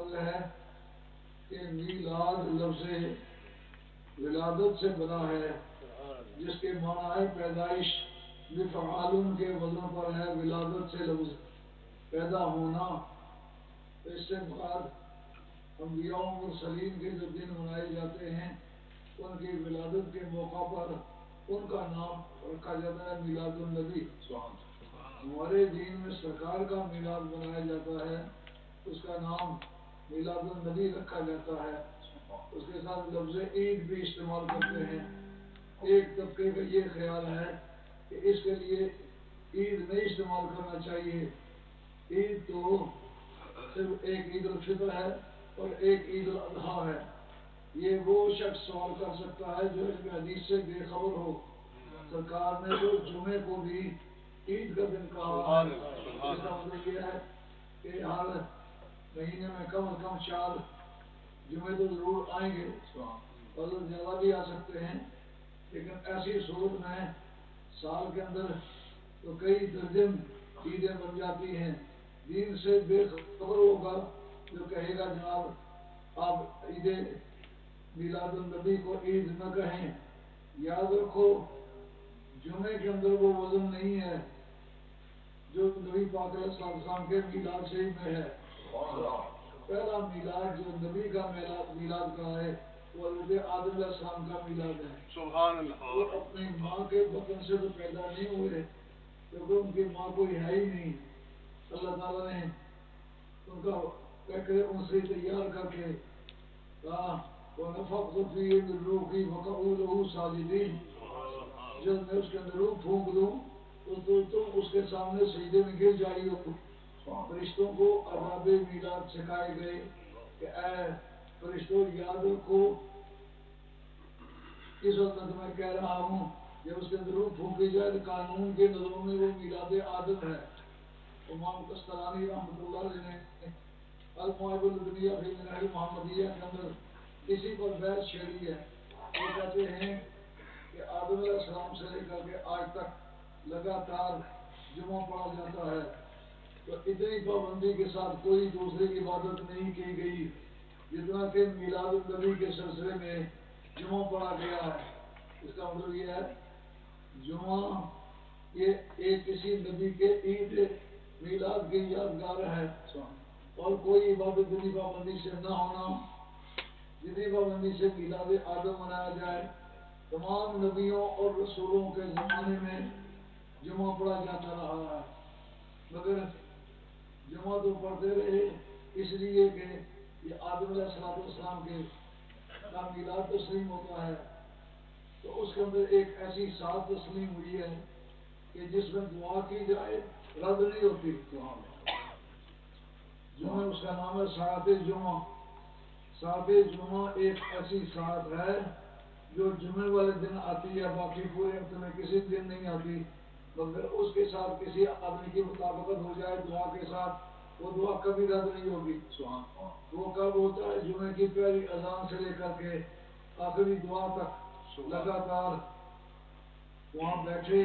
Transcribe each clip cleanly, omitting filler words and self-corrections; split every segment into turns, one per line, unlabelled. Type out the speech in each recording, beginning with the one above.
لفظ ہے کہ میلاد لفظ ولادت سے بنا ہے، جس کے معنی ہے پیدائش، مفعول کے وزن پر ہے، ولادت سے لفظ پیدا ہونا۔ تو اس سے مراد انبیاء و مرسلین کے جو دن منائے جاتے ہیں ان کی ولادت کے موقع پر ان کا نام رکھا جاتا ہے میلاد النبی۔ ہمارے دین میں سرکار کا میلاد منایا جاتا ہے، اس کا نام میلاد النبی رکھا جاتا ہے۔ اس کے ساتھ لفظ عید بھی استعمال کرتے ہیں۔ ایک طبقے کا یہ خیال ہے کہ اس کے لیے عید نہیں استعمال کرنا چاہیے، عید تو صرف ایک عید الفطر ہے اور ایک عید الاضحیٰ ہے۔ یہ وہ شخص سوال کر سکتا ہے جو علم حدیث سے بے خبر ہو۔ سرکار نے تو جمعے کو بھی عید کا دن کہا ہے، اس کا مطلب یہ ہے کہ ہر مہینے میں کم از کم 4 جمعے تو ضرور آئیں گے، اور زیادہ بھی آ سکتے ہیں، لیکن ایسی صورت میں سال کے اندر تو کئی درجن عیدیں بن جاتی ہیں۔ دین سے بے خبر ہوگا جو کہے گا جناب آپ عید میلاد النبی کو عید نہ کہیں۔ یاد رکھو جمعے کے اندر وہ وزن نہیں ہے جو نبی پاک علیہ السلام کے میلاد شریف میں ہے۔ پہلا میلاد جو نبی کا میلاد کا ہے وہ حضرت آدم علیہ السلام کا میلاد ہے۔ سبحان اللہ۔ وہ اپنی ماں کے بطن سے تو پیدا نہیں ہوئے کیونکہ ان کی ماں کوئی ہے ہی نہیں۔ اللہ تعالیٰ نے ان کا پیکر انسری تیار کر کے کہا وَنَفَخْتُ فِيهِ مِن رُّوحِي فَقَعُوا لَهُ سَاجِدِينَ، جب میں اس کے اندر روح پھونک دوں تو تم اس کے سامنے سجدے میں گر جائی ہو۔ فرشتوں کو آداب میلاد سکھائے گئے کہ اے فرشتوں یاد رکھو اس وقت میں تمہیں کہہ رہا ہوں جب اس کے اندر روح پھونکی جائے قانون کے نظروں میں وہ میلاد عادت ہے۔ امام قسطلانی رحمۃ اللہ علیہ نے المعاب الدنیا فی منہج محمدیہ کے اندر اسی پر بحث چھیڑی ہے۔ وہ کہتے ہیں کہ آدم علیہ السلام سے لے کر کے آج تک لگاتار جمعہ پڑھا جاتا ہے، تو اتنی پابندی کے ساتھ کوئی دوسری عبادت نہیں کی گئی جتنا کہ میلاد النبی کے سلسلے میں جمعہ پڑھا گیا ہے۔ اس کا مطلب یہ ہے جمعہ یہ ایک کسی نبی کے عید میلاد کی یادگار ہے، اور کوئی عبادت جتنی پابندی سے نہ ہونا، جتنی پابندی سے میلاد آدم منایا جائے۔ تمام نبیوں اور رسولوں کے زمانے میں جمعہ پڑھا جاتا رہا ہے، مگر جمعہ تو پڑھتے رہے اس لیے کہ یہ آدم علیہ السلام کے کا میلاد تسلیم ہوتا ہے، تو اس کے اندر ایک ایسی سات تسلیم ہوئی ہے کہ جس میں دعا کی جائے رد نہیں ہوتی۔ جمعہ اس کا نام ہے ساعت جمعہ۔ ساعت جمعہ ایک ایسی ساعت ہے جو جمعے والے دن آتی ہے، باقی پورے ہفتے میں کسی دن نہیں آتی، مگر اس کے ساتھ کسی آدمی کی مطابقت ہو جائے دعا کے ساتھ وہ دعا کبھی رد نہیں ہوگی۔ وہ کب ہوتا ہے؟ جمعے کی پہلی اذان سے لے کر کے آخری دعا تک لگاتار وہاں بیٹھے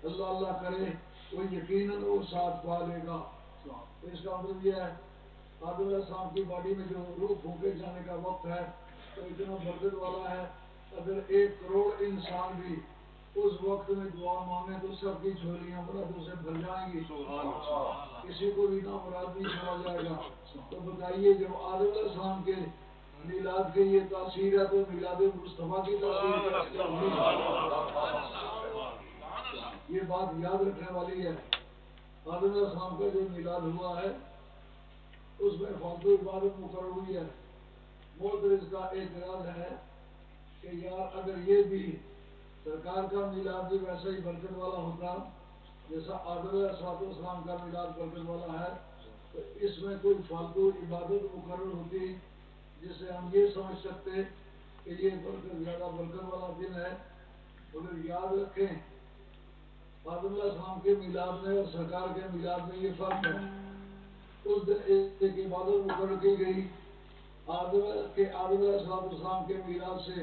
اللہ اللہ کرے، وہ یقیناً وہ ساتھ پا لے گا۔ اس کا مطلب یہ ہے آدم علیہ السلام کی باڈی میں جو روح پھونکے جانے کا وقت ہے تو اتنا برکت والا ہے، اگر 1 کروڑ انسان بھی اس وقت میں دعا مانگے تو سب کی جھولیاں مرادوں سے بھر جائیں گی، کسی کو بھی نامراد نہیں چھوڑا جائے گا۔ تو بتائیے جب آدم علیہ السلام کے میلاد کی یہ تاثیر ہے تو میلاد مصطفیٰ کی تاثیر کیا ہوگی؟ یہ بات یاد رکھنے والی ہے۔ آدم علیہ السلام کا جو میلاد ہوا ہے اس میں فالتو عبادت مقرر ہوئی ہے۔ معترض کا اعتراض ہے کہ یار اگر یہ بھی سرکار کا میلاد بھی ویسا ہی برکت والا ہوتا جیسا آدم علیہ السلام کا میلاد برکت والا ہے تو اس میں کوئی فالتو عبادت مقرر ہوتی جس سے ہم یہ سمجھ سکتے کہ یہ برکت زیادہ برکت والا دن ہے۔ مگر یاد رکھیں آدم علیہ السلام کے میلاد میں اور سرکار کے میلاد میں یہ فرق ہے۔ اس دن ایک عبادت مقرر کی گئی آدم علیہ السلام کے میلاد سے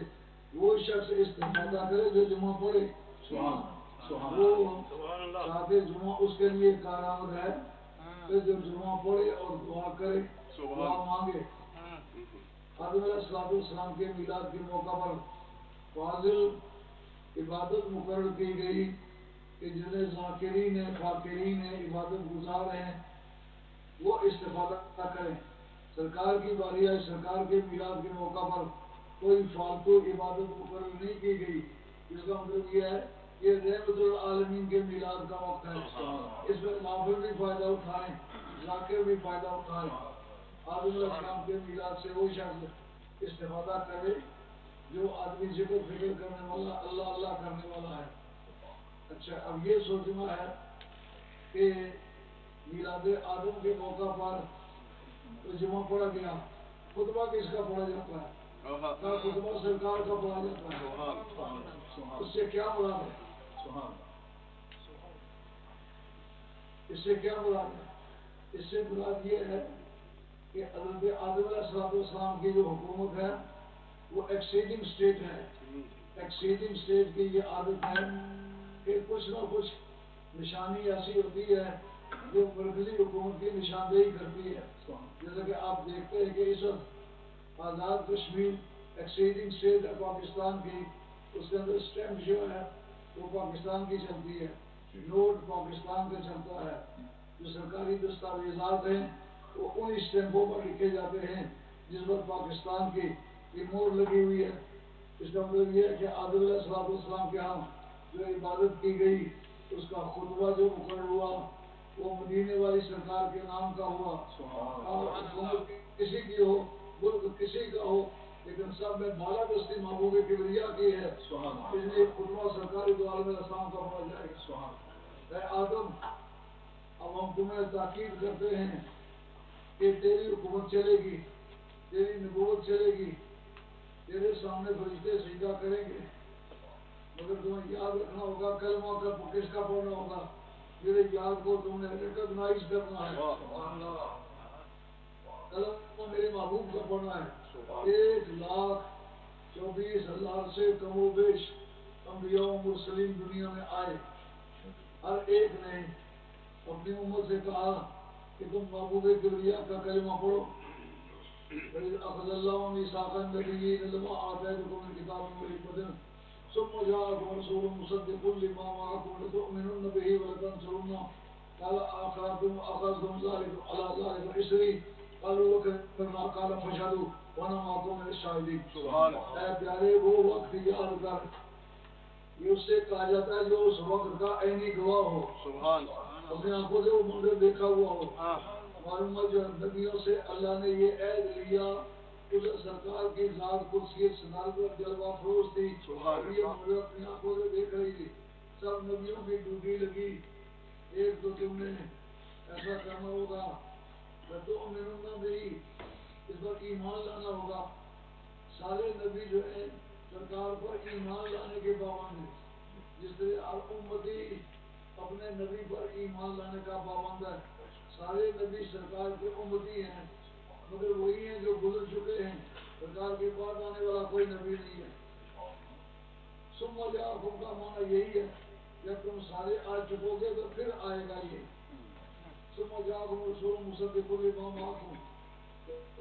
وہ شخص استفادہ کرے جو جمعہ پڑھے۔ وہ ساتھ جمعہ اس کے لیے کارآمد ہے کہ جو جمعہ پڑھے اور دعا کرے۔ دعا مانگے. آدم علیہ السلام کے میلاد کے موقع پر فاضل عبادت مقرر کی گئی کہ جنہیں ذاکرین فاکرین عبادت گزار ہیں وہ استفادہ کریں. سرکار کی باری آئی، سرکار کے میلاد کے موقع پر کوئی فالتو عبادت مقرر نہیں کی گئی. اس کا مطلب یہ ہے یہ رحمت العالمین کے میلاد کا وقت ہے، اس میں نافل بھی فائدہ اٹھائیں، ذاکر بھی فائدہ اٹھائیں. آدم علیہ السلام کے میلاد سے وہ شخص استفادہ کرے جو آدمی ذکر فکر کرنے والا، اللہ اللہ کرنے والا ہے. اچھا، اب یہ سوچنا ہے کہ میلاد آدم کے موقع پر جمعہ پڑھا گیا، خطبہ کس کا پڑھا جاتا ہے؟ خطبہ سرکار کا پڑھا جاتا ہے. اس سے کیا مراد ہے؟ اس سے کیا مراد ہے؟ اس سے مراد یہ ہے کہ حضرت آدم علیہ السلام کی جو حکومت ہے وہ ایکسیڈنگ اسٹیٹ ہے. ایکسیڈنگ اسٹیٹ کی یہ عادت ہے کہ کچھ نہ کچھ نشانی ایسی ہوتی ہے جو مرکزی حکومت کی نشاندہی کرتی ہے. جیسا کہ آپ دیکھتے ہیں کہ اس وقت آزاد کشمیر ایکسیڈنگ اسٹیٹ ہے پاکستان کی، اس کے اندر اسٹیمپ جو ہے وہ پاکستان کی چلتی ہے، نوٹ پاکستان کا چلتا ہے. جو سرکاری دستاویزات ہیں وہ ان اسٹیمپوں پر لکھے جاتے ہیں جس پر پاکستان کی یہ مور لگی ہوئی ہے. اس کا مطلب یہ ہے کہ آدم علیہ السلام کے ہاں جو عبادت کی گئی اس کا خطبہ جو مقرر ہوا وہ مدینے والی سرکار کے نام کا ہوا. حکومت کسی کی ہو، ملک کسی کا ہو، لیکن سب میں بالا دستی محبوب کبریا کی ہے، اس لیے خطبہ سرکاری دو عالم السلام کا پڑا جائے گا. اے آدم، اب ہم تمہیں تاکید کرتے ہیں کہ تیری حکومت چلے گی، تیری نبوت چلے گی، تیرے سامنے فرشتے سجدہ کریں گے، مگر تمہیں یاد رکھنا ہوگا کلمہ کا کس کا پڑھنا ہوگا. میرے یاد کو تم نے ریکگنائز کرنا ہے، کلمہ میرے محبوب کا پڑھنا ہے. 1,24,000 سے کم و بیش انبیاء و مرسلین دنیا میں آئے، ہر ایک نے اپنی امت سے کہا کہ تم محبوب کبریا کا کلمہ پڑھو. اخذ اللہ میثاق النبیین لما آتیتکم من کتاب و حکمۃ ثم جاءکم رسول مصدق لما معکم لتؤمنن بہ ولتنصرنہ قال اقررتم واخذتم ذلک علی ذلک اصری قالوا وکفرنا قال فاشهدوا وانا معکم من الشاہدین. اے پیارے وہ وقت یاد کر، یہ اس سے کہا جاتا ہے جو اس وقت کا عینی گواہ ہو، اپنے آنکھوں سے وہ منظر دیکھا ہوا ہو. معلوم ہے جو نبیوں سے اللہ نے یہ عہد لیا، اس سرکار کی ذات قدسیت صدارت اور جلوہ افروز تھی، یہ منظر اپنی آنکھوں سے دیکھ رہی تھی. سب نبیوں کی ڈیوٹی لگی، ایک تو تم نے ایسا کرنا ہوگا، لتؤمنن بہ، اس پر ایمان لانا ہوگا. سارے نبی جو ہیں سرکار پر ایمان لانے کے پابند ہیں، جس طرح ہر امتی اپنے نبی پر ایمان لانے کا پابند ہے. سارے نبی سرکار کے امتی ہیں، مگر وہی ہیں جو گزر چکے ہیں، سرکار کے بعد آنے والا کوئی نبی نہیں ہے. ثم جاءکم کا معنی یہی ہے، جب تم سارے آ چکو گے تو پھر آئے گا یہ. ثم جاءکم رسول مصدق لما معکم،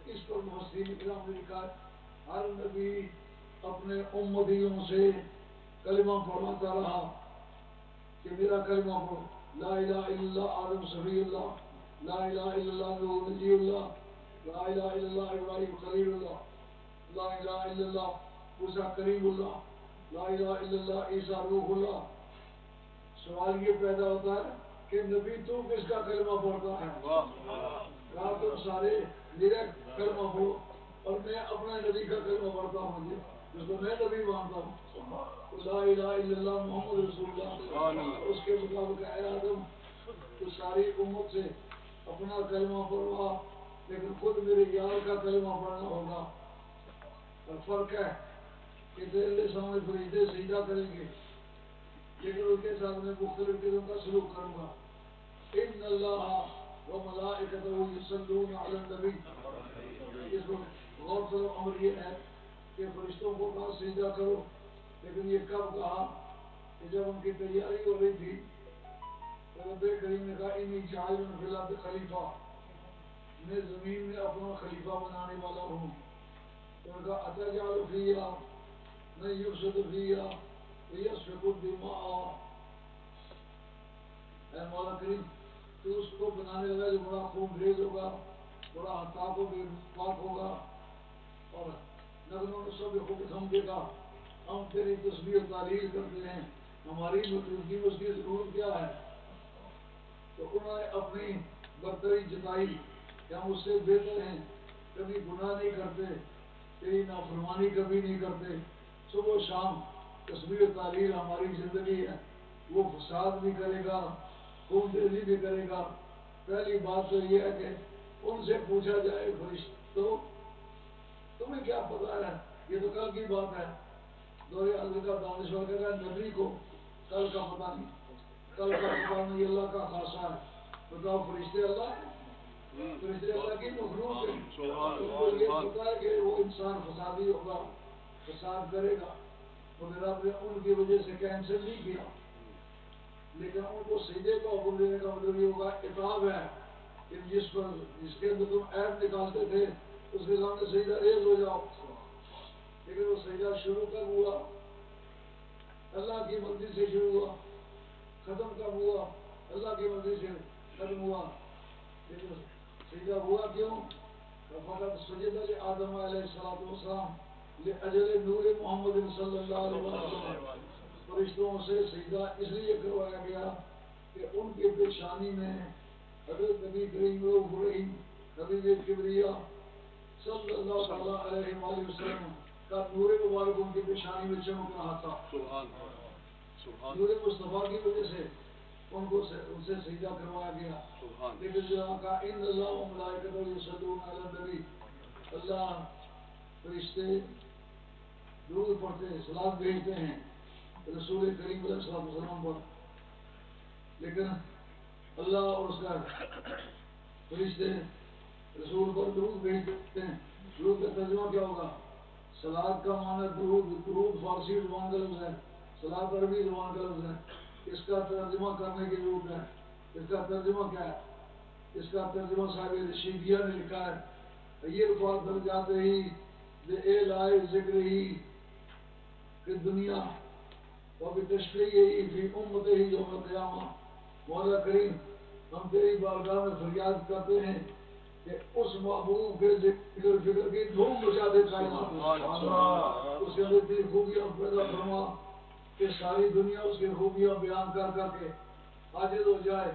اس پر مفسرین اکرام نے لکھا ہے ہر نبی اپنے امتیوں سے کلمہ پڑھاتا رہا کہ میرا کلمہ پڑھو، لا الہ الا اللہ آدم صفی اللہ، لا الہ الا اللہ نوح نجی اللہ، لا الہ الا اللہ ابراہیم خلیل اللہ، لا الہ الا اللہ موسیٰ کریم اللہ، لا الہ الا اللہ عیسیٰ روح اللہ. سوال یہ پیدا ہوتا ہے کہ نبی تو کس کا کلمہ پڑھتا ہے؟ کہا تم سارے میرا کلمہ پڑھو اور میں اپنے نبی کا کلمہ پڑھتا ہوں جس کو میں نبی مانتا ہوں. لا الہ الا اللہ محمد رسول اللہ. اس کے مطابق اے آدم تو ساری امت سے اپنا کلمہ پڑھوا، لیکن خود میرے یار کا کلمہ پڑھنا ہوگا. اور فرق ہے کہ تیرے سامنے فرشتے سجدہ کریں گے، لیکن ان کے ساتھ میں مختلف قسم کا سلوک کروں گا. ان اللہ و ملائکتہ یصلون علی النبی، اس کو غور کرو. امر یہ ہے کہ فرشتوں کو کہا سجدہ کرو، لیکن یہ کب کہا کہ جب ان کی تیاری ہو رہی تھی تو رب کریم نے کہا انی جاعل فی الارض خلیفہ، میں زمین میں اپنا خلیفہ بنانے والا ہوں. ان کا اتجعل فیہا من یفسد فیہا ویسفک الدماء. اے مولا کریم تو اس کو بنانے لگا جو بڑا خون ریز ہوگا, بڑا ہتاک و بے پاک ہوگا, اور نغموں میں سب کو بخم دے گا. ہم تیری تسبیح و تعلیل کرتے ہیں, ہماری موجودگی میں اس کی ضرورت کیا ہے؟ تو انہوں نے اپنی برتری جتائی کہ ہم اس سے بہتر ہیں, کبھی گناہ نہیں کرتے, تیری نافرمانی کبھی نہیں کرتے, صبح و شام تسبیح و تعلیل ہماری زندگی ہے. وہ فساد بھی کرے گا, خون ریزی بھی کرے گا. پہلی بات تو یہ ہے کہ ان سے پوچھا جائے فرشتوں تمہیں کیا پتا ہے, یہ تو کل کی بات ہے. دور حضرت کا دانشور کہتا ہے نبی کو کل کا پتا نہیں, کل کا پتا نہیں, اللہ کا خاصہ ہے. بتاؤ فرشتے اللہ ہے؟ فرشتے اللہ کی مخلوق ہے. ان کو یہ پتا ہے کہ وہ انسان فسادی ہوگا, فساد کرے گا, مگر آپ نے ان کی وجہ سے کینسل نہیں کیا. لیکن ان کو سجدے کا حکم دینے کا مطلب یہ ہوگا عتاب ہے کہ جس کے اندر تم عیب نکالتے تھے اس کے سامنے سجدہ ریز ہو جاؤ. لیکن وہ سجدہ شروع کب ہوا؟ اللہ کی مرضی سے شروع ہوا. ختم کب ہوا؟ اللہ کی مرضی سے ختم ہوا. لیکن سجدہ ہوا کیوں؟ فقط سجدہ آدم علیہ السلام لأجل نور محمد صلی اللہ علیہ وسلم. فرشتوں سے سجدہ اس لیے کروایا گیا کہ ان کی پیشانی میں حضرت نبی کریم الرحیم نبی کبریا صلی اللہ علیہ وآلہ وسلم کا نور مبارک ان کی پیشانی میں چمک رہا تھا. نور مصطفیٰ کی وجہ سے ان کو ان سے سجدہ کروایا گیا. لیکن جو کہا ان اللہ و ملائکتہ یصلون علی النبی, اللہ فرشتے درود پڑھتے ہیں, صلوات بھیجتے ہیں رسول کریم علیہ السلام پر. لیکن اللہ اور اس کا فرشتے رسول پر درود بھیجتے ہیں. درود کا ترجمہ کیا ہوگا؟ صلوات کا معنی درود, درود فارسی زبان کا لفظ ہے, صلوات عربی زبان کا لفظ ہے. اس کا ترجمہ کرنے کی ضرورت ہے. اس کا ترجمہ کیا ہے؟ اس کا ترجمہ صاحب رشیدیہ نے لکھا ہے. یہ الفاظ در جاتے ہی اے لائے ذکر ہی کہ دنیا اور تشریح ہی فی امت ہی یوم القیامہ. مولا کریم ہم تیری بارگاہ میں فریاد کرتے ہیں کہ اس محبوب کے ذکر فکر کی دھوم مچا دے کائنات. اس کے اندر اتنی خوبیاں پیدا فرما کہ ساری دنیا اس کی خوبیاں بیان کر کر کے عاجز ہو جائے,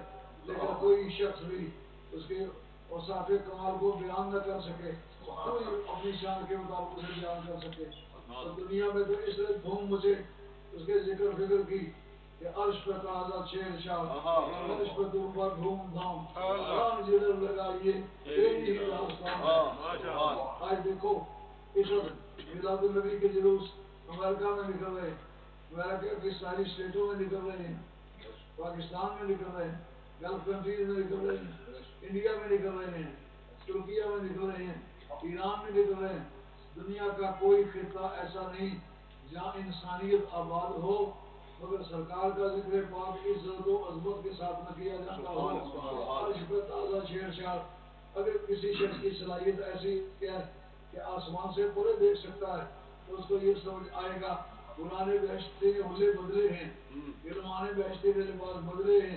لیکن کوئی شخص بھی اس کے اوصاف کمال کو بیان نہ کر سکے, کوئی اپنی شان کے مطابق اسے بیان کر سکے. اور دنیا میں تو اس لیے دھوم مچے اس کے ذکر فکر کی کہ عرش پہ تازہ شیر شاہ, عرش پہ تم پر دھوم دھام, رام جدر لگائیے تیری ہی داستان. آج دیکھو اس وقت میلاد النبی کے جلوس امریکہ میں نکل رہے, امریکہ کی ساری اسٹیٹوں میں نکل رہے ہیں, پاکستان میں نکل رہے ہیں, گلف کنٹریز میں نکل رہے ہیں, انڈیا میں نکل رہے ہیں, ترکیہ میں نکل رہے ہیں, ایران میں نکل رہے ہیں. دنیا کا کوئی خطہ ایسا نہیں جہاں انسانیت آباد ہو مگر سرکار کا ذکر پاک عزت و عظمت کے ساتھ نہ کیا جاتا ہو. عرش پہ تازہ شیر شاہ. اگر کسی شخص کی صلاحیت ایسی ہے کہ آسمان سے پورے دیکھ سکتا ہے تو اس کو یہ سمجھ آئے گا پرانے بہشتی کے حلے بدلے ہیں, گرمانے بہشتی کے لباس بدلے ہیں,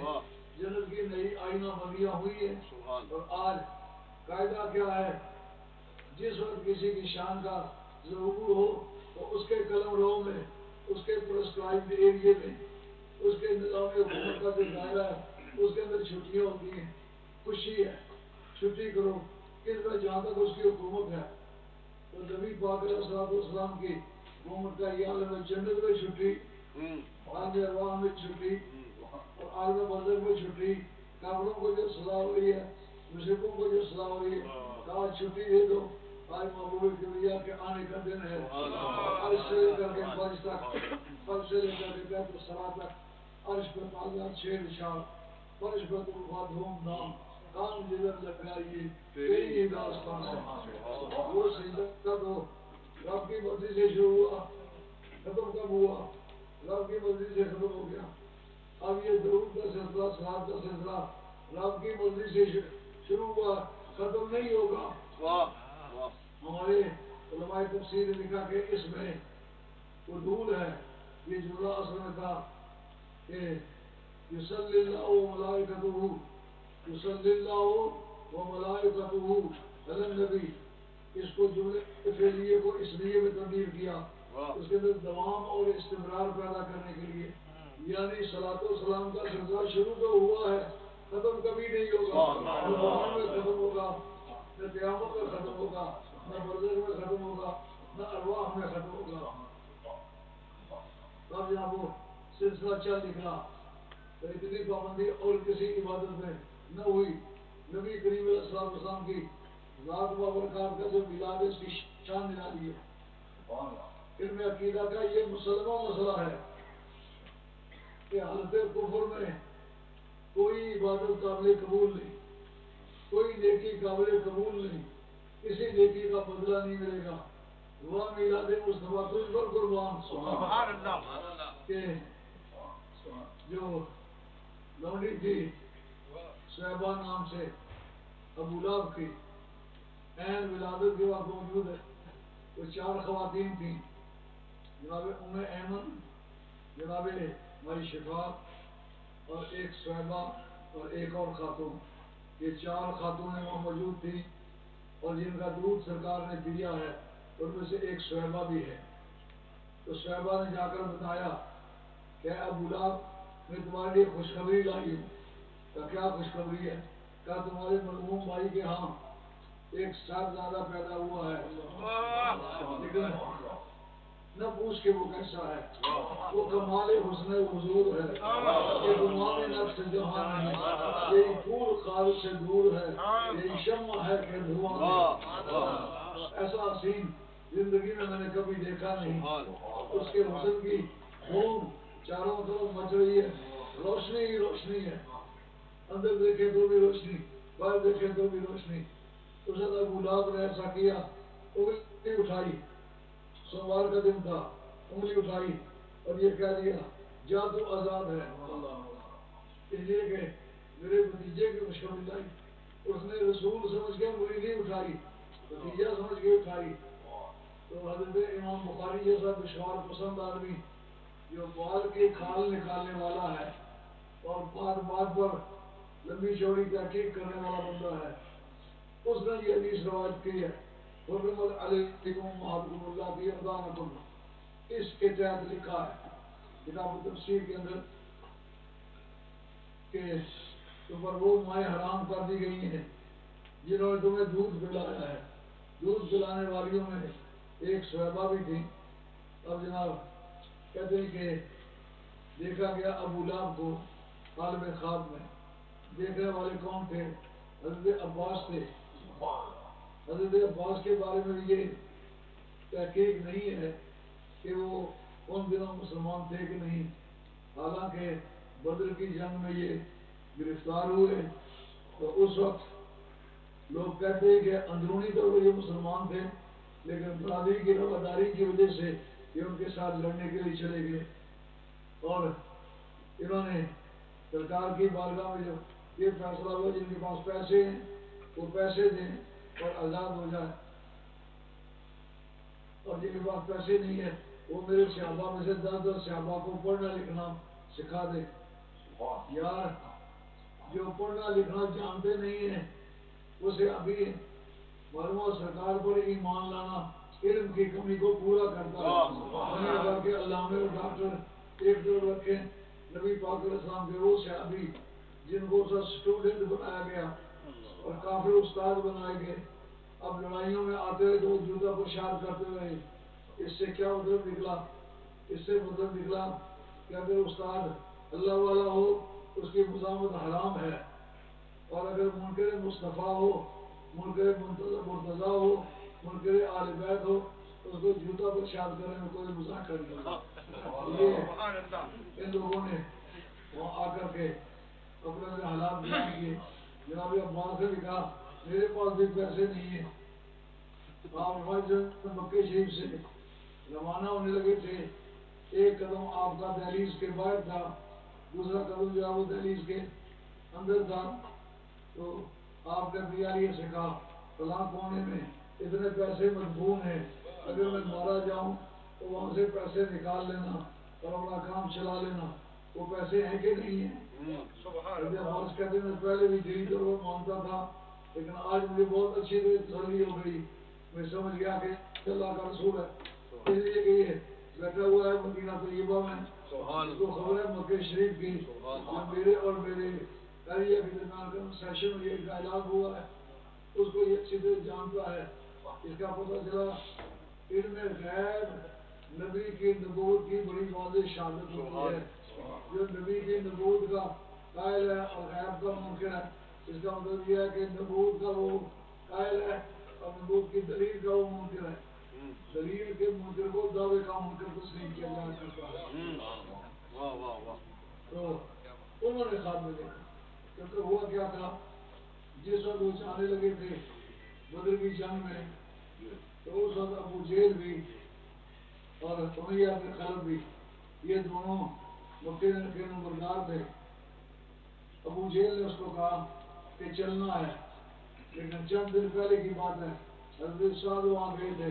جنت کی نئی آئینہ بندیاں ہوئی ہیں. اور آج قاعدہ کیا ہے؟ جس وقت کسی کی شان کا ظہور ہو تو اس کے قلم رو میں, اس کے پرسکرائب ایریے میں, اس کے نظام حکومت کا جو دائرہ ہے اس کے اندر چھٹیاں ہوتی ہیں. خوشی ہے, چھٹی کرو, کس میں جہاں تک اس کی حکومت ہے. تو نبی پاک علیہ السلام کی حکومت کا یہ عالم جنت میں چھٹی, عالم ارواح میں چھٹی, اور عالم برزخ میں چھٹی. کافروں کو جو سزا ہو رہی ہے, مشرکوں کو جو سزا ہو رہی ہے, کہا چھٹی دے دو. آج محبوب کبریا کے آنے کا دن ہے. عرش سے لے کر کے فرش تک, فرش سے لے کر کے بیت الصبا تک, عرش پہ تازہ شیر شاہ, فرش پہ طوفان دھوم دھام, کام جدر لگائیے تیری ہی داستان ہے. وہ سجدہ تو رب کی مرضی سے شروع ہوا, ختم کب ہوا؟ رب کی مرضی سے ختم ہو گیا. اب یہ درود کا سلسلہ, صلوات کا سلسلہ رب کی مرضی سے شروع ہوا, ختم نہیں ہوگا. ہمارے علماء تفسیر نے لکھا کہ اس میں حدود ہے. یہ جملہ اصل میں تھا کہ یصلی اللہ و ملائکتہ، یصلی اللہ و ملائکتہ علی النبی. اس کو جملے فعلیے کو اس لیے میں تبدیل کیا اس کے اندر دوام اور استمرار پیدا کرنے کے لیے. یعنی صلاۃ و سلام کا سلسلہ شروع تو ہوا ہے، ختم کبھی نہیں ہوگا. نہ قرآن میں ختم ہوگا، نہ قیامت میں ختم ہوگا، نہ برزخ میں ختم ہوگا، نہ ارواح میں ختم ہوگا. تب جب وہ سلسلہ چل نکلا تو اتنی پابندی اور کسی عبادت میں نہ ہوئی. نبی کریم علیہ السلام کی ذات و برکات کا جو میلاد اس کی شان نرالی ہے. علم عقیدہ کا یہ مسلمہ مسئلہ ہے کہ حالت کفر میں کوئی عبادت قابل قبول نہیں، کوئی نیکی قابل قبول نہیں، کسی نیکی کا بدلہ نہیں ملے گا. وہ میلاد مصطفیٰ تجھ پر قربان سبحان اللہ کہ جو لونڈی تھی صحبہ نام سے ابو لہب کی عین ولادت کے وقت موجود ہے. وہ 4 خواتین تھیں، جناب ام ایمن، جناب مائی شفا اور ایک صحبہ اور ایک اور خاتون. یہ 4 خاتونیں وہاں موجود تھیں اور جن کا دودھ سرکار نے پیا ہے ان میں سے ایک صحبہ بھی ہے. تو صحبہ نے جا کر بتایا کہ ابو لہب میں تمہارے لیے خوشخبری لائی ہوں. کہ کیا خوشخبری ہے؟ کہا تمہارے مرحوم بھائی کے ہاں ایک صاحبزادہ پیدا ہوا ہے، لیکن نہ پوچھ کے وہ کیسا ہے. وہ کمال حسن حضور ہے، یہ گمان نفس جہان ہے، یہ پور خال سے دور ہے، یہ شمع ہے کہ دھواں ہے. ایسا حسین زندگی میں نے کبھی دیکھا نہیں. اس کے حسن کی دھوم چاروں طرف مچ رہی ہے، روشنی ہی روشنی ہے. اندر دیکھے تو بھی روشنی، باہر دیکھے تو بھی روشنی. اس نے ابو لہب نے ایسا کیا، انگلی اٹھائی، سوموار کا دن تھا، انگلی اٹھائی اور یہ کہہ دیا جا تو آزاد ہے. اس لیے کہ میرے بھتیجے کی خوشخبری لائی. اس نے رسول سمجھ کے انگلی نہیں اٹھائی، بھتیجا سمجھ کے اٹھائی. تو حضرت امام بخاری جیسا دشوار پسند آدمی جو بال کی کھال نکالنے والا ہے اور بات بات پر لمبی چوڑی تحقیق کرنے والا بندہ ہے، اس نے یہ حدیث روایت کی ہے. حرمت علیکم امہاتکم اللاتی ارضعنکم. اس کے تحت لکھا ہے کتاب تفسیر کے اندر کہ تم پر وہ مائیں حرام کر دی گئی ہیں جنہوں نے تمہیں دودھ پلایا ہے. دودھ پلانے والیوں میں ایک صحبہ بھی تھی. اب جناب کہتے ہیں کہ دیکھا گیا ابو لہب کو عالم خواب میں. دیکھنے والے کون تھے؟ حضرت عباس تھے. حضرت عباس کے بارے میں یہ تحقیق نہیں ہے کہ وہ ان دنوں مسلمان تھے کہ نہیں. حالانکہ بدر کی جنگ میں یہ گرفتار ہوئے تو اس وقت لوگ کہتے ہیں کہ اندرونی طور پر یہ مسلمان تھے، لیکن برادری کی رواداری کی وجہ سے یہ ان کے ساتھ لڑنے کے لیے چلے گئے. اور انہوں نے سرکار کی بارگاہ میں جو یہ فیصلہ ہوا جن کے پاس پیسے ہیں وہ پیسے دیں اور آزاد ہو جائے، اور جن کے پاس پیسے نہیں ہے وہ میرے صحابہ میں سے 10 صحابہ کو پڑھنا لکھنا سکھا دے. یار جو پڑھنا لکھنا جانتے نہیں ہیں اسے ابھی معلوم سرکار پر ایمان لانا علم کی کمی کو پورا کرتا ہے. کر کے علامے اور ڈاکٹر ایک طرف رکھیں. نبی پاک علیہ السلام کے وہ صحابی جن کو اسٹوڈنٹ بنایا گیا اور کافر استاد بنائے گئے، اب لڑائیوں میں آتے ہوئے تو جوتا پرشاد کرتے ہوئے. اس سے کیا مطلب نکلا؟ اس سے مطلب نکلا کہ اگر استاد اللہ والا ہو اس کی مزاحمت حرام ہے، اور اگر منکر مصطفیٰ ہو، منکر مرتضیٰ ہو، منکر آل بیت ہو تو اس کو جوتا پرشاد کرنے میں کوئی مذاق نہیں. یہ ان لوگوں نے وہاں آ کر کے اپنے حالات بیان کیے. جناب عباس نے کہا میرے پاس بھی پیسے نہیں ہیں. آپ مکے شریف سے روانہ ہونے لگے تھے. ایک قدم آپ کا دہلیز کے باہر تھا، دوسرا قدم جو ہے وہ دہلیز کے اندر تھا. تو آپ نے بیالیے سے کہا فلاں کونے میں اتنے پیسے مدفون ہیں، اگر میں مارا جاؤں تو وہاں سے پیسے نکال لینا اور اپنا کام چلا لینا، وہ پیسے ہیں کہ نہیں ہیں؟ عباس کہتے ہیں میں پہلے بھی دلی ضرور مانتا تھا، لیکن آج مجھے بہت اچھی تسلی ہو گئی، میں سمجھ گیا کہ اللہ کا رسول ہے، اس لیے کہ یہ بیٹھا ہوا ہے مدینہ طیبہ میں، اس کو خبر ہے مکہ شریف کی، جو میرے اور میرے ایریا کے درمیان کنسیشن میں یہ ڈائلاگ ہوا ہے، اس کو یہ اچھی طرح جانتا ہے، اس کا پتہ چلا علم غیب نبی کی نبوت کی بڑی واضح شہادت ہوتی ہے، جو نبی کی نبوت کا قائل ہے اور غیب کا منکر ہے، اس کا مطلب یہ ہے کہ نبوت کا وہ قائل ہے اور نبوت کی دلیل کا وہ منکر ہے، دلیل کے منکر کو دعوے کا منکر تسلیم کیا جایا کرتا ہے۔ تو انہوں نے خواب میں دیکھا، کیونکہ ہوا کیا تھا، جس وقت وہ جانے لگے تھے بدر کی جنگ میں، تو اس وقت ابو جہل بھی اور امیہ بن خلف بھی، یہ دونوں مکے کے نمبردار تھے۔ ابو جہل نے اس کو کہا کہ چلنا ہے، لیکن چند دن پہلے کی بات ہے، حضرت سعد وہاں گئے تھے،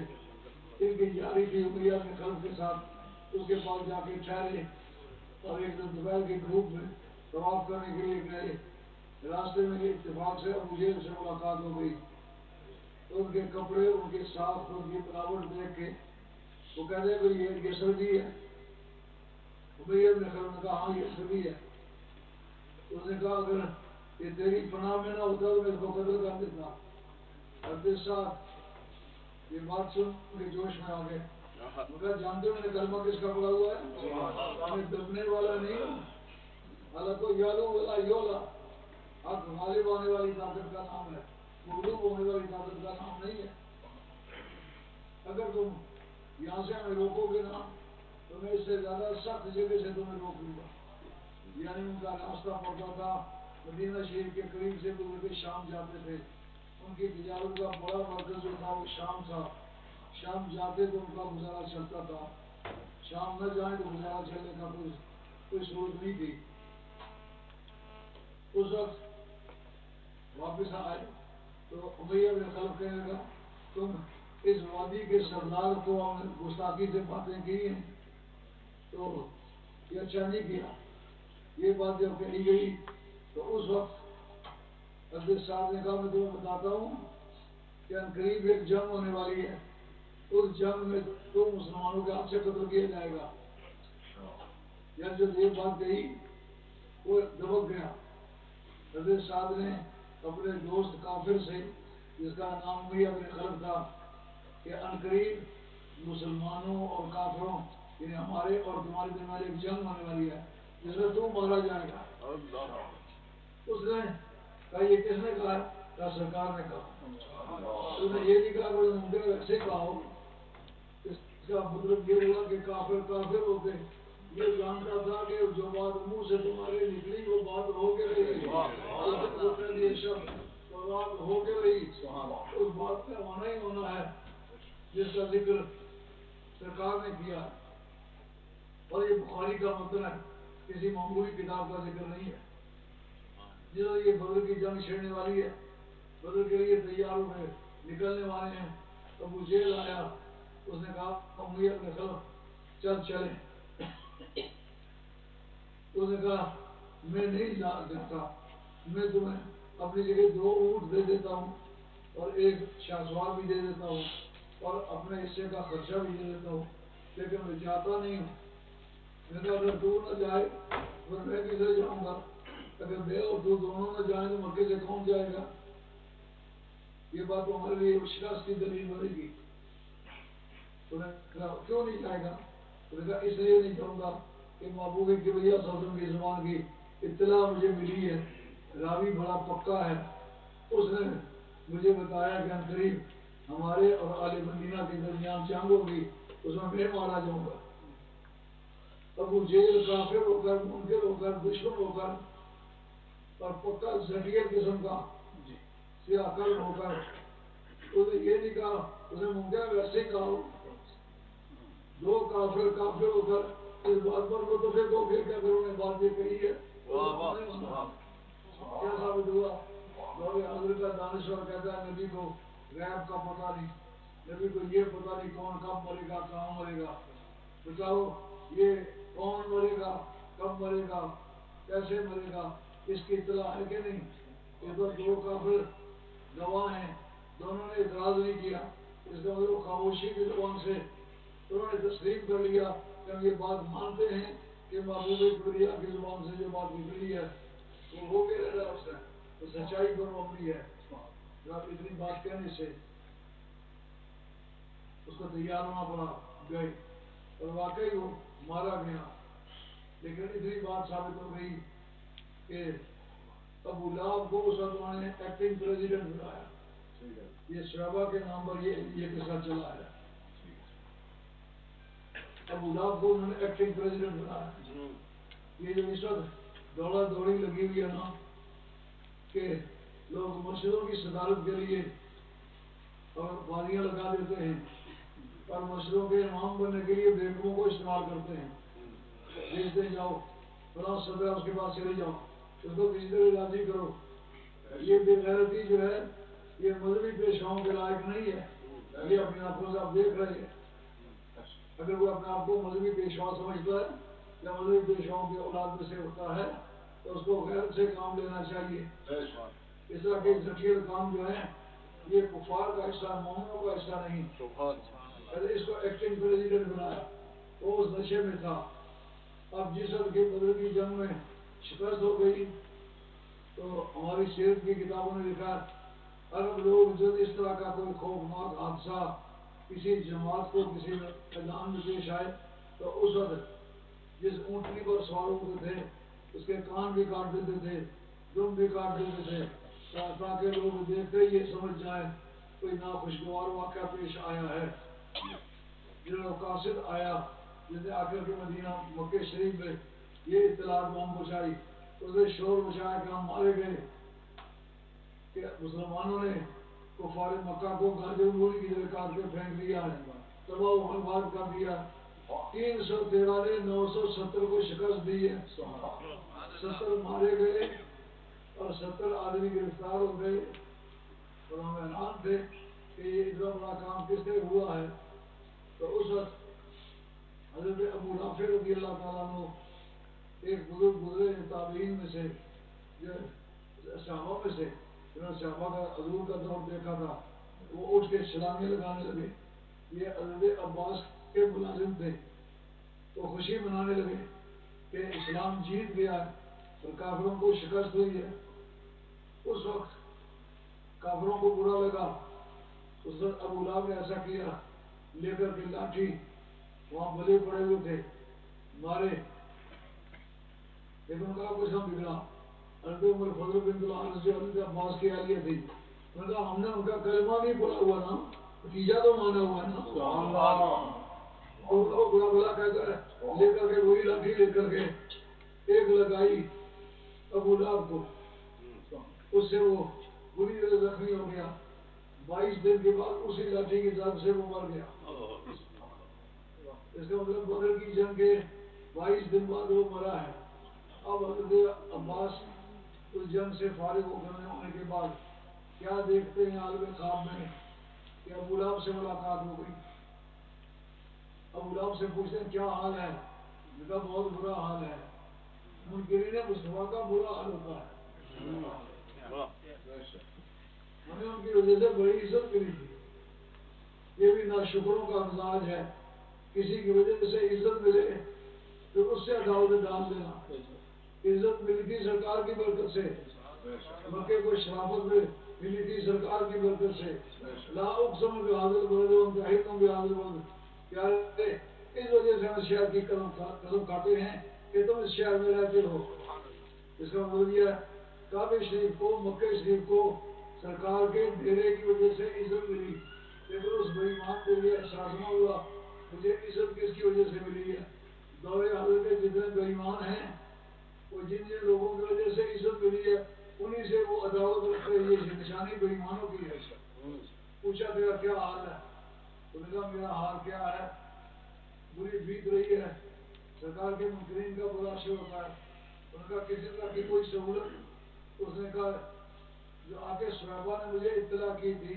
ان کی یاری تھی امیہ بن خلف کے ساتھ، اس کے پاس جا کے ٹھہرے اور ایک دن دوپہر کی دھوپ میں طواف کرنے کے لیے گئے، راستے میں اتفاق سے ابو جہل سے ملاقات ہو گئی، تو ان کے کپڑے، ان کے ساخت، ان کی بناوٹ دیکھ کے وہ کہتے ہیں کہ یہ سردی ہے، امیہ بن خلف نے کہا ہاں یہ سردی ہے، اس نے کہا اگر یہ تیری پناہ میں نہ ہوتا تو میں اس کو قتل کر دیتا۔ حضرت صاحب یہ بات سن کے جوش میں آ گئے، ان کا جانتے ہو میں نے کلمہ کس کا پڑھا ہوا ہے، میں دبنے والا نہیں ہوں، حالانکہ یالو والا یولا، حق غالب آنے والی طاقت کا نام ہے، مغلوب ہونے والی طاقت کا نام نہیں ہے، اگر تم یہاں سے ہمیں روکو گے نا تو میں اس سے زیادہ سخت جگہ سے تمہیں روک لوں گا۔ یعنی ان کا راستہ پڑتا تھا مدینہ شریف کے قریب سے گزر کے شام جاتے تھے، ان کی تجارت کا بڑا مرکز جو تھا وہ شام تھا، شام جاتے تو ان کا گزارا چلتا تھا، شام نہ جائیں تو گزارا چلنے کا کوئی صورت نہیں تھی۔ اس وقت واپس آئے تو امیہ بن خلف کہنے لگا تم اس وادی کے سردار کو گستاخی سے باتیں کی ہیں، تو یہ اچھا نہیں کیا۔ یہ بات جب کہی گئی تو اس وقت حضرت صاحب نے کہا میں تمہیں بتاتا ہوں کہ قریب ایک جنگ ہونے والی ہے، اس جنگ میں تو مسلمانوں کے ہاتھ سے قتل کیا جائے گا۔ یار جب یہ بات کہی وہ دبک گیا، حضرت صاحب نے اپنے دوست کافر سے جس کا نام امیہ بن خلف تھا کہ عنقریب مسلمانوں اور کافروں یعنی ہمارے اور تمہارے درمیان ایک جنگ ہونے والی ہے جس میں تو مارا جائے گا۔ اس نے کہا یہ کس نے کہا؟ کہا سرکار نے کہا۔ اس نے یہ نہیں کہا کہ ممکن ویسے کہا ہو، اس کا مطلب یہ ہوا کہ کافر کافر ہو کے یہ جانتا تھا کہ جو بات منہ سے تمہارے نکلی وہ بات ہو کے رہی، یہ شب وہ بات ہو کے رہی، اس بات میں ہونا ہی ہونا ہے جس کا ذکر سرکار نے کیا، اور یہ بخاری کا متن ہے، کسی معمولی کتاب کا ذکر نہیں ہے۔ جنہوں یہ بدر کی جنگ چھیڑنے والی ہے، بدر کے لیے تیار ہوئے نکلنے والے ہیں، ابو جہل آیا، اس نے کہا امیہ بن خلف چل چلیں، اس نے کہا میں نہیں جا سکتا، میں تمہیں اپنی جگہ 2 اونٹ دے دیتا ہوں اور ایک شاہسوار بھی دے دیتا ہوں اور اپنے حصے کا خرچہ بھی دے دیتا ہوں، لیکن میں جاتا نہیں ہوں۔ میں نے کہا اگر تو نہ جائے پھر میں کدھر جاؤں گا، اگر میں اور تو دونوں نہ جائیں تو مکے سے کون جائے گا؟ یہ بات تو ہمارے لیے شکست کی دلیل بنے گی۔ انہوں نے کہا کیوں نہیں جائے گا؟ انہوں نے کہا اس لیے نہیں جاؤں گا کہ محبوب کبریا صلی اللہ علیہ وسلم کی زبان کی اطلاع مجھے ملی ہے، راوی بڑا پکا ہے، اس نے مجھے بتایا کہ عنقریب ہمارے اور آل مدینہ کے درمیان جنگ ہوگی، اس میں مارا جاؤں گا۔ ابو جہل کافر ہو کر، منکر ہو کر، دشمن ہو کر اور پکا زٹیل قسم کا سیاہ قلب ہو کر اس نے یہ نہیں کہا، اس نے ممکن ویسے ہی کہا، 2 کافر ہو کر اس بات پر متفق ہو گئے کہ اگر انہوں نے بات یہ کہی ہے کیا ثابت ہوا؟ دور حضرت کا دانشور کہتا ہے نبی کو غیب کا پتہ نہیں، نبی کو یہ پتہ نہیں کون کب مرے گا، کہاں مرے گا۔ بتاؤ یہ کون مرے گا، کب مرے گا، کیسے مرے گا، اس کی اطلاع ہے کہ نہیں؟ یہ تو دو کافر گواہ ہیں، دونوں نے اعتراض نہیں کیا، اس کا مطلب خاموشی کی زبان سے انہوں نے تسلیم کر لیا کہ ہم یہ بات مانتے ہیں کہ محبوب کبریا کی زبان سے جو بات نکلی ہے وہ ہو کے رہا اس ہے، تو سچائی پر مبنی ہے۔ آپ اتنی بات کہنے سے اس کو تیار ہونا پڑا، گئے اور واقعی وہ مارا گیا، لیکن اتنی بات ثابت ہو گئی کہ ابو لہب کو اس وقت نے ایکٹنگ پریزیڈنٹ بنایا۔ یہ صحابہ کے نام پر یہ قصہ چلا ہے، ابو لہب کو انہوں نے ایکٹنگ پریزیڈنٹ بنایا۔ یہ جو اس وقت دوڑا دوڑی لگی ہوئی ہے نا کہ لوگ مسجدوں کی صدارت کے لیے اور باریاں لگا دیتے ہیں اور مسجدوں کے امام بننے کے لیے بیگموں کو استعمال کرتے ہیں، بھیجتے جاؤ فلاں صدر اس کے پاس چلے جاؤ، اس کو کسی طرح راضی کرو۔ یہ بے غیرتی جو ہے یہ مذہبی پیشواؤں کے لائق نہیں ہے، یہ اپنے آنکھوں سے آپ دیکھ رہے ہیں۔ اگر وہ اپنے آپ کو مذہبی پیشوا سمجھتا ہے یا مذہبی پیشواؤں کے اولاد میں سے ہوتا ہے تو اس کو غیرت سے کام لینا چاہیے۔ اس طرح کے ذکیر کام جو ہیں یہ کفار کا حصہ، مومنوں کا حصہ نہیں۔ اس کو ایکٹنگ پریزیڈنٹ بنایا، وہ اس نشے میں تھا۔ اب جس وقت کے بدر کی جنگ میں شکست ہو گئی تو ہماری سیرت کی کتابوں نے لکھا عرب لوگ جب اس طرح کا کوئی خوفناک حادثہ کسی جماعت کو کسی میدان میں پیش آئے تو اس وقت جس اونٹنی پر سوار ہوتے تھے اس کے کان بھی کاٹ دیتے تھے، دم بھی کاٹ دیتے تھے تاکہ لوگ دیکھتے ہی یہ سمجھ جائیں کوئی ناخوشگوار واقعہ پیش آیا ہے۔ جو قاصد آیا جس نے آ کر کے مدینہ مکہ شریف میں یہ اطلاعات ہم پہنچائی، اس نے شور مچایا کہ ہم مارے گئے، کہ مسلمانوں نے کفار مکہ کو گاجر مولی کی طرح کاٹ کے پھینک دیا ہے، تباہ و برباد کر دیا۔ 313 نے 970 کو شکست دی ہے، 70 مارے گئے اور 70 آدمی گرفتار ہو گئے، اور ہم حیران تھے کہ یہ اتنا بڑا کام کس نے ہوا ہے۔ تو اس وقت حضرت ابو رافع رضی اللہ تعالیٰ عنہ ایک بزرگ گزرے تابعین میں سے، جو صحابہ میں سے جنہوں نے صحابہ کا حضور کا دور دیکھا تھا، وہ اٹھ کے چھلانگیں لگانے لگے۔ یہ حضرت عباس کے ملازم تھے، وہ خوشی منانے لگے کہ اسلام جیت گیا ہے اور کافروں کو شکست ہوئی ہے۔ اس وقت کافروں کو برا لگا، اس وقت ابو لہب نے ایسا کیا، لے کر کے لاٹھی وہاں بلے پڑے ہوئے تھے مارے، لیکن ان کا کچھ نہ بگڑا۔ حضرت عمر فضل بن الحارث جو حضرت عباس کی اہلیہ تھی، انہوں نے کہا ہم نے ان کا کلمہ نہیں پڑھا ہوا نا، نتیجہ تو مانا ہوا ہے نا۔ ان کو برا بلا کہتا ہے، لے کر کے وہی لاٹھی لے کر کے ایک لگائی ابو لہب کو، اس سے وہ بری طرح زخمی ہو گیا۔ 22 دن کے بعد اسی لاٹھی کی ضرب سے وہ مر گیا۔ اس کا مطلب بدر کی جنگ کے 22 دن بعد وہ مرا ہے۔ اب حضرت عباس اس جنگ سے فارغ ہونے کے بعد کیا دیکھتے ہیں عالم خواب میں کہ ابو لہب سے ملاقات ہو گئی۔ ابو لہب سے پوچھتے ہیں کیا حال ہے، ان کا بہت برا حال ہے۔ منکرین مصطفیٰ کا برا حال ہوتا ہے، ہمیں ان کی وجہ سے بڑی عزت ملی تھی۔ یہ بھی ناشکروں کا مزاج ہے، کسی کی وجہ سے عزت ملے تو اس سے عداوت ڈال دینا۔ عزت ملی تھی سرکار کی برکت سے، مکے کو شرافت میں ملی تھی سرکار کی برکت سے۔ لا اقسم بہذا البلد وانت حل بہذا البلد، پیارے اس وجہ سے ہم شہر کی قسم کھاتے ہیں کہ تم اس شہر میں رہتے ہو۔ اس کا مطلب یہ ہے کعبہ شریف کو، مکہ شریف کو سرکار کے ڈیرے کی وجہ سے عزت ملی، لیکن اس بے ایمان کو یہ احساس نہ ہوا مجھے عزت کس کی وجہ سے ملی ہے۔ دور حضرت کے جتنے بے ایمان ہیں وہ جن جن لوگوں کی وجہ سے عزت ملی ہے انہی سے وہ عداوت رکھتے ہیں، یہ نشانی بے ایمانوں کی ہے۔ پوچھا تیرا کیا حال ہے، تو نے کہا میرا حال کیا ہے، بری بیت رہی ہے، سرکار کے منکرین کا برا اثر ہوتا ہے۔ ان کا کسی طرح کی کوئی سہولت، اس نے کہا جو آگے صحابہ نے مجھے اطلاع کی تھی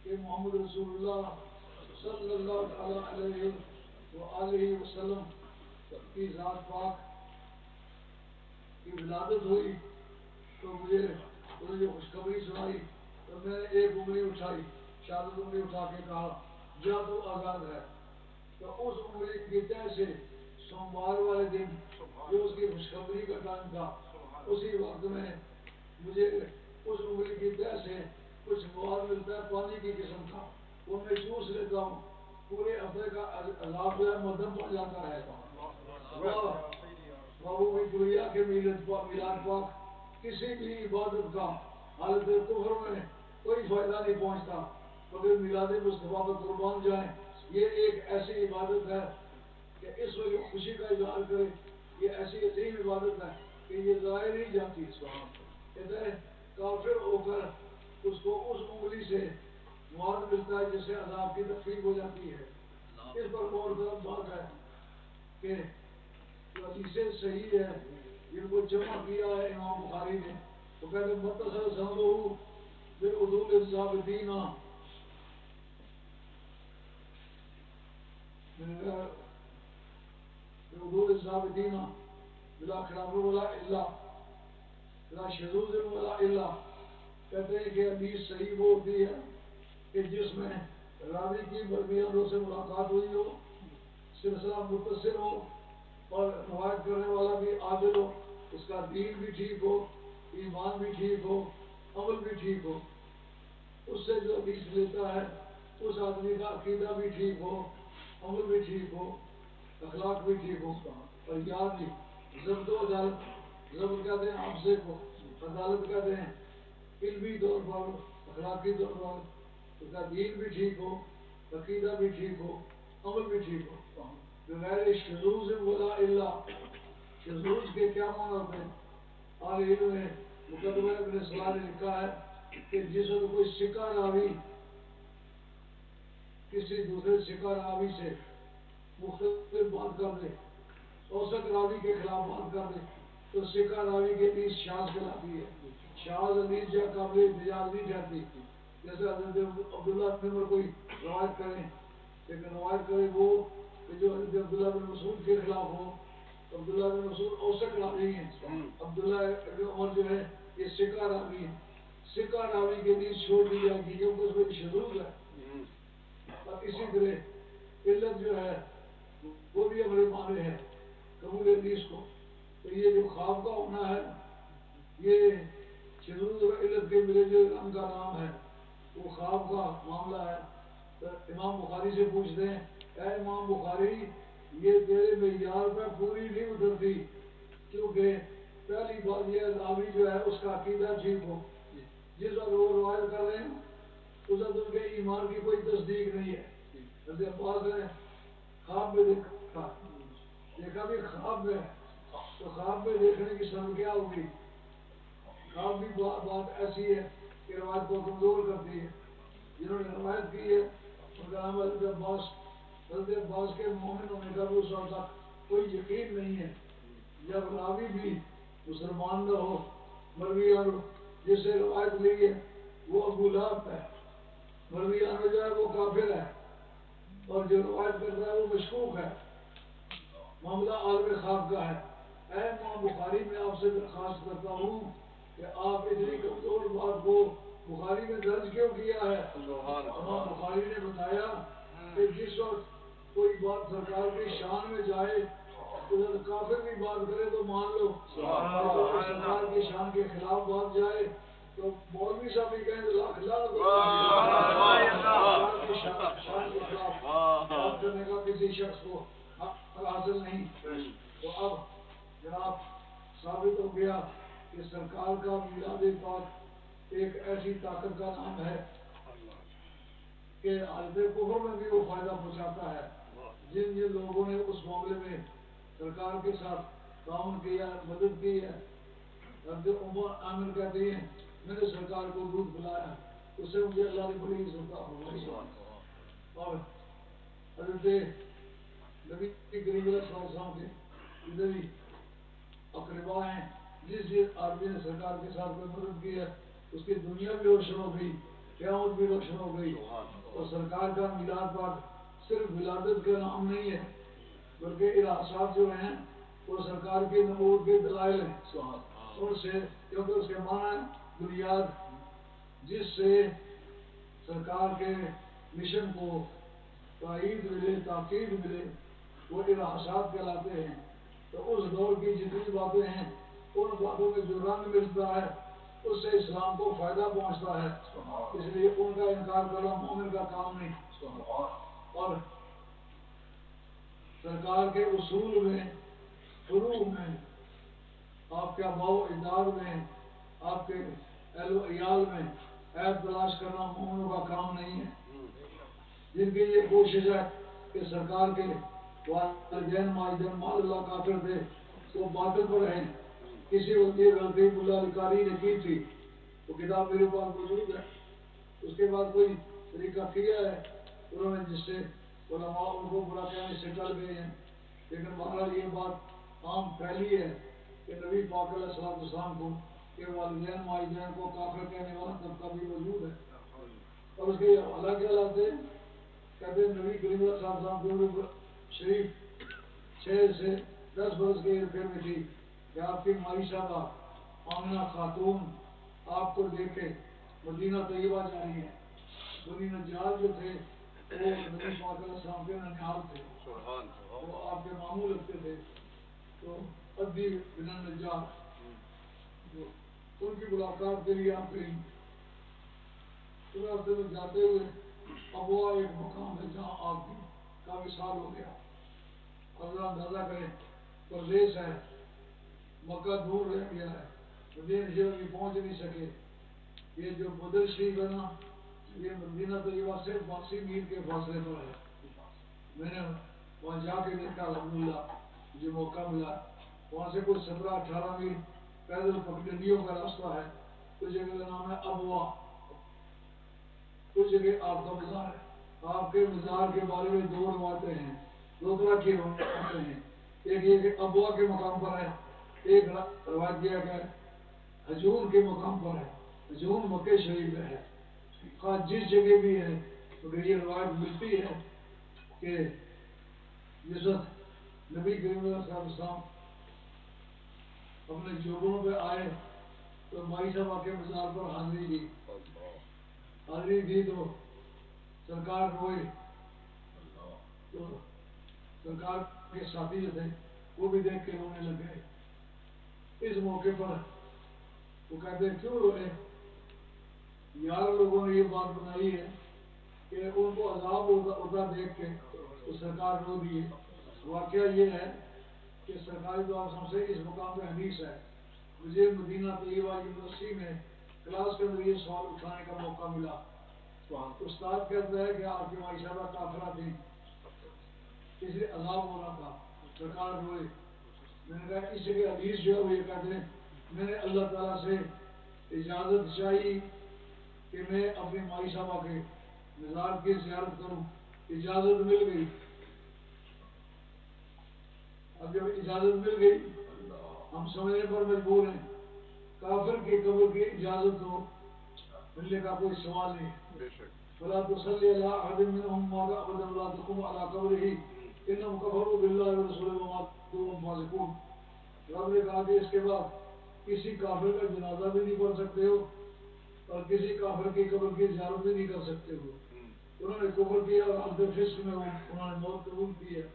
کہ محمد رسول اللہ صلی اللہ علیہ وآلہ وسلم کی ذات پاک کی ولادت ہوئی، تو مجھے جو خوشخبری سنائی تو میں نے ایک انگلی اٹھائی، شہادت انگلی اٹھا کے کہا جا تو آزاد ہے۔ تو اس انگلی کی تہ سے سوموار والے دن جو اس کی خوشخبری کا ٹائم تھا، اسی وقت میں مجھے اس انگلی کی تہ سے کچھ مواد ملتا ہے پانی کی قسم کا، وہ میں چوس لیتا ہوں، پورے ہفتے کا عذاب جو ہے مدھم پڑ جاتا ہے۔ بابو بھی دنیا کے میلاد پاک کسی بھی عبادت کا حالت کفر میں کوئی فائدہ نہیں پہنچتا مگر میلاد مصطفیٰ پر قربان جائیں، یہ ایک ایسی عبادت ہے کہ اس میں جو خوشی کا اظہار کرے، یہ ایسی عظیم عبادت ہے کہ یہ ظاہر ہی جاتی ہے۔ کافر ہو کر اس کو اس انگلی سے مواد ملتا ہے جس سے عذاب کی تخفیف ہو جاتی ہے۔ اس پر غور طلب بات ہے کہ جو حدیثیں صحیح ہے جن کو جمع کیا ہے امام بخاری نے، وہ کہتے ہیں متصل سندو بالعدول الثابتین بالعدول الثابتین بلا خلاف ولا الا بلا شذوذ ولا الا، کہتے ہیں کہ حدیث صحیح وہ ہوتی ہے کہ جس میں راوی کی مربیانوں سے ملاقات ہوئی ہو، سلسلہ متصل ہو اور روایت کرنے والا بھی عادل ہو، اس کا دین بھی ٹھیک ہو، ایمان بھی ٹھیک ہو، عمل بھی ٹھیک ہو، اس سے جو حدیث لیتا ہے اس آدمی کا عقیدہ بھی ٹھیک ہو، عمل بھی ٹھیک ہو، اخلاق بھی ٹھیک ہو، اور یاد بھی ضبط و عدالت، ضبط کہتے ہیں حافظے کو، عدالت کہتے ہیں علمی طور پر اخلاقی طور پر اس کا دین بھی ٹھیک ہو، عقیدہ بھی ٹھیک ہو، عمل بھی ٹھیک ہو، بغیر شذوذ ولا الا۔ شذوذ کے کیا معنی ہوتے ہیں؟ اہل علم نے مقدمہ ابن صلاح نے لکھا ہے کہ جس وقت کوئی سکہ راوی کسی دوسرے سکہ راوی سے مختلف بات کر دے، اوسط راوی کے خلاف بات کر دے تو سکہ راوی کے حدیث شاذ کہلاتی ہے۔ شاذ حدیث یا قابل احتجاج نہیں ٹھہرتی۔ جیسے حضرت عبداللہ بن عمر کوئی روایت کریں، لیکن روایت کرے وہ کہ جو حضرت عبداللہ بن مسعود کے خلاف ہو، عبداللہ بن مسعود اوسط راوی ہیں، عبداللہ بن عمر جو ہے یہ سکہ راوی ہیں، سکہ راوی کے حدیث چھوڑ دی جائے گی کیونکہ اس میں شذوذ ہے۔ اور اسی طرح علت جو ہے وہ بھی ہمارے معنی ہے قبول حدیث کو، تو یہ جو خواب کا ہونا ہے یہ شذوذ اور علت کے ملے جو نام کا نام ہے، وہ خواب کا معاملہ ہے۔ تو امام بخاری سے پوچھتے ہیں اے امام بخاری یہ تیرے معیار پہ پوری نہیں اترتی، کیونکہ پہلی بات یہ راوی جو ہے اس کا عقیدہ ٹھیک ہو، جس وقت وہ روایت کر رہے ہیں اس وقت ان کے ایمان کی کوئی تصدیق نہیں ہے۔ حضرت عباس نے خواب میں دیکھا بھی خواب میں، تو خواب میں دیکھنے کی سبب کیا ہوگی؟ خواب بھی بات ایسی ہے کہ روایت کو کمزور کرتی ہے۔ جنہوں نے روایت کی ہے ان کا نام حضرت عباس، حضرت عباس کے مومن ہونے کا بھی اس وقت تک کوئی یقین نہیں ہے جب راوی بھی مسلمان نہ ہو، مرویان جس سے روایت لی ہے وہ ابو لہب ہے، مرویان جو ہے وہ کافر ہے، اور جو روایت کرتا ہے وہ مشکوک ہے۔ معاملہ عالم خواب کا ہے۔ اے امام بخاری میں آپ سے درخواست کرتا ہوں کہ آپ اتنی کمزور بات کو بخاری میں درج کیوں کیا ہے؟ امام بخاری نے بتایا کہ جس وقت کوئی بات سرکار کی شان میں جائے تو کافر بھی بات کرے تو مان لو، اور سرکار کی شان کے خلاف بات جائے تو مولوی صاحب بھی کہیں لاکھ لاکھ شان کے خلاف بات کرنے کا کسی شخص کو حق حاصل نہیں۔ تو اب جناب ثابت ہو گیا کہ سرکار کا میلاد پاک ایک ایسی طاقت کا نام ہے کہ حالت کفر میں بھی وہ فائدہ پہنچاتا ہے۔ جن جن لوگوں نے اس معاملے میں سرکار کے ساتھ تعاون کیا، مدد کی ہے، حضرت عمر عامر کہتے ہیں میں نے سرکار کو دودھ پلایا، اس سے مجھے اللہ نے بڑی عزت فرمائی۔ اور حضرت نبی کریم صلی اللہ علیہ وسلم کے جتنے بھی اقربا ہیں، جس آدمی نے سرکار کے ساتھ کوئی مدد کی ہے اس کی دنیا بھی روشن ہو گئی، قیامت بھی روشن ہو گئی. اور سرکار کا میلاد پاک صرف ولادت کا نام نہیں ہے بلکہ ارحاسات جو ہیں وہ سرکار کی نبوت کے دلائل ہیں. ان سے کیونکہ اس کے معنی بنیاد جس سے سرکار کے مشن کو تائید ملے، تاکید ملے، وہ ارحاسات کہلاتے ہیں. تو اس دور کی جتنی باتیں ہیں ان باتوں میں جو رنگ ملتا ہے اس سے اسلام کو فائدہ پہنچتا ہے. اس لیے ان کا انکار کرنا مومن کا کام نہیں. اور سرکار کے اصول میں، فروع میں، آپ کے آباء و اجداد میں، آپ کے اہل و عیال میں عیب تلاش کرنا مومنوں کا کام نہیں ہے. جن کی یہ کوشش ہے کہ سرکار کے والدین ماجدین مال اللہ کافر تھے وہ باطل پر رہیں. کسی وقت یہ غلطی ملا علی قاری نے کی تھی، وہ کتاب میرے پاس موجود ہے. اس کے بعد کوئی طریقہ کیا ہے انہوں نے جس سے علماء ان کو برا کہنے سے ٹل گئے ہیں. لیکن بہرحال یہ بات عام پھیلی ہے کہ نبی پاک علیہ السلام کو کہ والدین ماجدین کو کافر کہنے والا طبقہ بھی موجود ہے. اور اس کے حوالہ کیا لاتے ہیں؟ کہتے ہیں نبی کریم صلی اللہ علیہ وسلم شریف 6 سے 10 برس کے عرفے میں تھی کہ آپ کی مائی صاحبہ آمنہ خاتون آپ کو دیکھے مدینہ طیبہ جا رہی ہے. بنی نجار جو تھے وہ نبی پاک علیہ السلام کے ننیال تھے، وہ آپ کے ماموں لگتے تھے. تو ادی بن نجار ان کی ملاقات کے لیے آپ گئی. اس راستے میں جاتے ہوئے ابوا ایک مقام ہے جہاں آپ کی کا وصال ہو گیا. اللہ اندازہ کریں پردیس ہے، مکہ دور رہ گیا ہے، مدینہ شریف بھی پہنچ نہیں سکے. یہ جو بدر شریف ہے نا یہ مدینہ طیبہ سے 82 میل کے فاصلے پر ہے. میں نے وہاں جا کے دیکھا الحمدللہ مجھے موقع ملا. وہاں سے کوئی 17-18 میل پیدل پگڈنڈیوں کا راستہ ہے. اس جگہ کا نام ہے ابوا. اس جگہ آپ کا مزار ہے. آپ کے مزار کے بارے میں 2 روایتیں ہیں، 2 طرح کی روایتیں ہیں. ایک یہ کہ ابوا کے مقام پر ہے، ایک روایت یہ ہے کہ حجون کے مقام پر ہے. حجون مکہ شریف میں ہے. خواہ جس جگہ بھی ہے مگر یہ روایت ملتی ہے کہ جس وقت نبی کریم صلی اللہ علیہ وسلم اپنے جوڑوں پہ آئے تو مائی صاحب کے مزار پر حاضری دی. حاضری دی تو سرکار روئے. تو سرکار کے ساتھی جو تھے وہ بھی دیکھ کے رونے لگ گئے. اس موقع پر وہ کہتے ہیں کیوں روئے؟ یار لوگوں نے یہ بات بنائی ہے کہ ان کو عذاب ہوتا دیکھ کے تو سرکار رو دیے. واقعہ یہ ہے کہ سرکاری دعا سے اس مقام پہ حدیث ہے. مجھے مدینہ طیبہ یونیورسٹی میں کلاس کے اندر یہ سوال اٹھانے کا موقع ملا. استاد کہتا ہے کہ آپ کی مائی صاحبہ کافرہ تھی، اس لیے عذاب ہو رہا تھا. سرکار روئے. میں نے کہا اس جگہ حدیث جو ہے وہ یہ کہتے ہیں میں نے اللہ تعالیٰ سے اجازت چاہیے کہ میں اپنی مائی صاحبہ کے مزار کی زیارت کروں. اجازت مل گئی. اب جب اجازت مل گئی ہم سمجھنے پر مجبور ہیں. کافر کی قبر کی اجازت ہو ملنے کا کوئی سوال نہیں. فلا تصلی علی احد منهم مات ابدا ولا تقم على قبره انهم كفروا بالله ورسوله وماتوا وهم فاسقون. رب نے کہا کہ اس کے بعد کسی کافر کا جنازہ بھی نہیں پڑھ سکتے ہو اور کسی کافر کی قبر کی زیارت بھی نہیں کر سکتے ہو. انہوں نے کفر کیا اور عبد الفسق میں انہوں نے موت قبول کی ہے.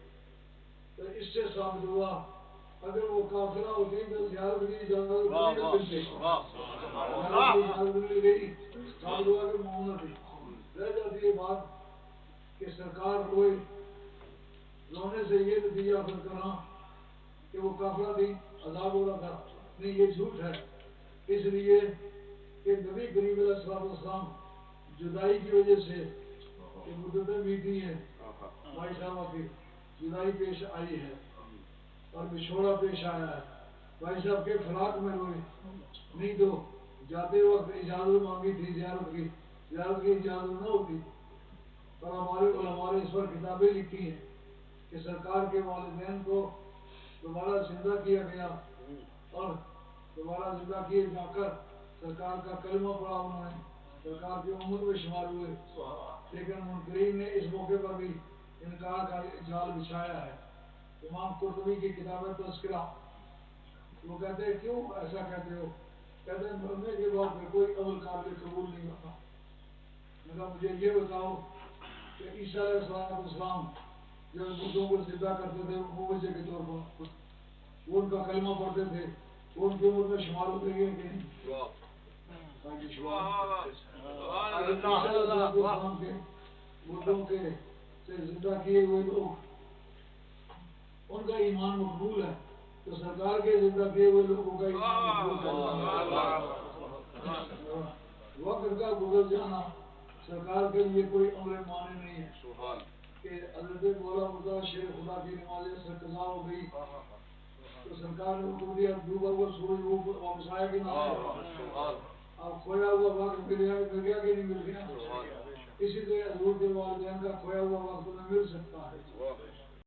تو اس سے ثابت ہوا اگر وہ کافرہ ہوتی تو زیارت کی اجازت مل گئی. ثابت ہوا کہ مومن تھی. رہ جاتی ہے بات کہ سرکار کوئی رونے سے یہ نتیجہ حاصل کرنا کہ وہ کافرہ تھی عذاب ہو رہا تھا. نہیں، یہ جھوٹ ہے. اس لیے کہ نبی کریم علیہ السلام جدائی کی وجہ سے یہ مدتیں بیتی ہیں. مائی صاحبہ کی جدائی پیش آئی ہے اور بچھوڑا پیش آیا ہے. بھائی صاحب کے فراق میں روئے. نہیں تو جاتے وقت اجازت مانگی تھی زیارت کی اجازت نہ ہوتی. اور ہمارے علماء نے اس پر کتابیں لکھی ہیں کہ سرکار کے والدین کو دوبارہ زندہ کیا گیا اور دوبارہ زندہ کیے جا کر سرکار کا کلمہ پڑھا انہوں نے، سرکار کی امت میں شمار ہوئے، لیکن منکرین نے اس موقع پر بھی انکار کا جال بچھایا ہے۔ امام قرطبی کی کتاب تذکرہ، وہ کہتے ہیں کیوں ایسا کہتے ہو؟ کہتے ہیں مرنے کے بعد پھر کوئی عمل قابل قبول نہیں ہوتا۔ میں کہا مجھے یہ بتاؤ کہ عیسیٰ علیہ السلام جو مردوں کو زندہ کرتے تھے معجزے کے طور پر، وہ ان کا کلمہ پڑھتے تھے، وہ ان کی عمر میں شمار ہوتے گئے کہ نہیں؟ مردوں کے سے زندہ کیے ہوئے لوگ، ان کا ایمان مقبول ہے، تو سرکار کے زندہ کیے ہوئے لوگوں کا ایمان مقبول ہے۔ وقت کا گزر جانا سرکار کے لیے کوئی امر مانے نہیں ہے کہ حضرت مولا مرزا شیر خدا کی نماز سے قضا ہو گئی تو سرکار نے حکم دیا دوبارہ سورج واپس آیا کہ نہ آیا، اب کھویا ہوا وقت مل گیا کہ نہیں مل گیا؟ اسی طرح حضور کے والدین کا کھویا ہوا وقت میں مل سکتا ہے۔